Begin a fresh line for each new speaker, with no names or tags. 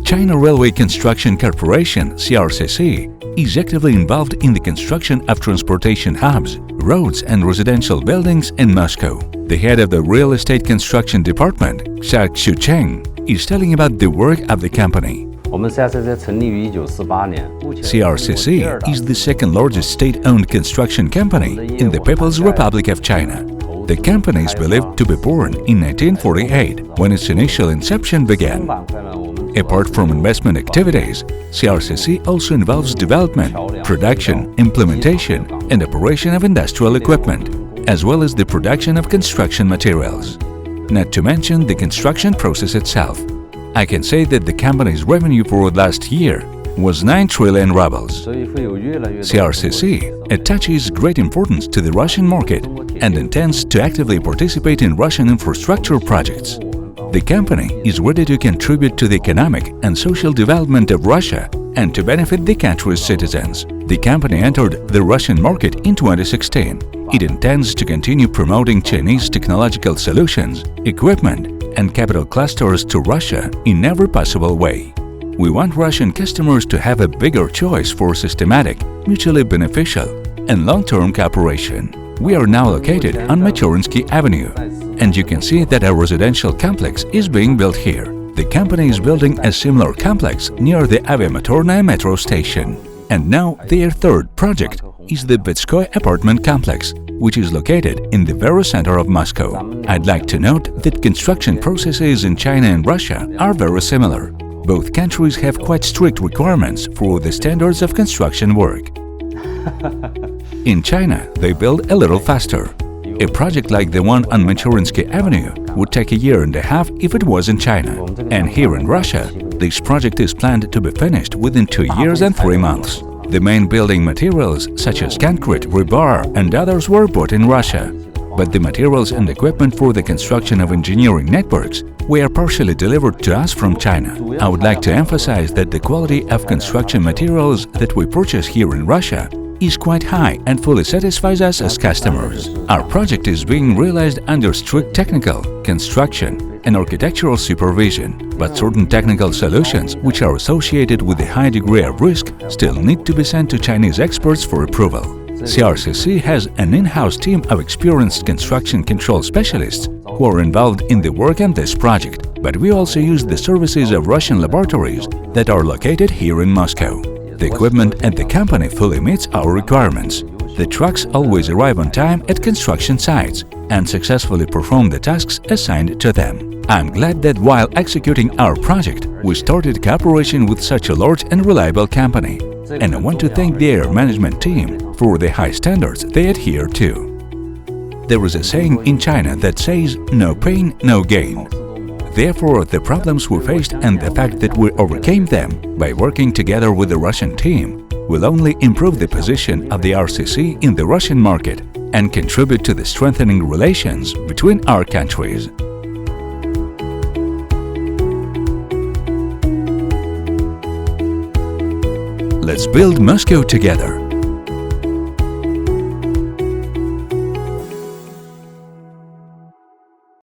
China Railway Construction Corporation (CRCC) is actively involved in the construction of transportation hubs, roads and residential buildings in Moscow. The head of the real estate construction department, Xia Xiucheng, is telling about the work of the company. CRCC is the second largest state-owned construction company in the People's Republic of China. The company is believed to be born in 1948, when its initial inception began. Apart from investment activities, CRCC also involves development, production, implementation, and operation of industrial equipment, as well as the production of construction materials. Not to mention the construction process itself. I can say that the company's revenue for last year was 9 trillion rubles. CRCC attaches great importance to the Russian market and intends to actively participate in Russian infrastructure projects. The company is ready to contribute to the economic and social development of Russia and to benefit the country's citizens. The company entered the Russian market in 2016. It intends to continue promoting Chinese technological solutions, equipment, and capital clusters to Russia in every possible way. We want Russian customers to have a bigger choice for systematic, mutually beneficial, and long-term cooperation. We are now located on Michurinsky Avenue, and you can see that a residential complex is being built here. The company is building a similar complex near the Aviamotorная metro station. And now their third project is the Betskoy apartment complex, which is located in the very center of Moscow. I'd like to note that construction processes in China and Russia are very similar. Both countries have quite strict requirements for the standards of construction work. In China, they build a little faster. A project like the one on Michurinsky Avenue would take a year and a half if it was in China. And here in Russia, this project is planned to be finished within 2 years and 3 months. The main building materials, such as concrete, rebar, and others, were bought in Russia. But the materials and equipment for the construction of engineering networks were partially delivered to us from China. I would like to emphasize that the quality of construction materials that we purchase here in Russia is quite high and fully satisfies us as customers. Our project is being realized under strict technical, construction, and architectural supervision, but certain technical solutions which are associated with a high degree of risk still need to be sent to Chinese experts for approval. CRCC has an in-house team of experienced construction control specialists who are involved in the work on this project, but we also use the services of Russian laboratories that are located here in Moscow. The equipment at the company fully meets our requirements. The trucks always arrive on time at construction sites and successfully perform the tasks assigned to them. I'm glad that while executing our project, we started cooperation with such a large and reliable company, and I want to thank their management team for the high standards they adhere to. There is a saying in China that says, "No pain, no gain." Therefore, the problems we faced and the fact that we overcame them by working together with the Russian team will only improve the position of the RCC in the Russian market and contribute to the strengthening relations between our countries. Let's build Moscow together.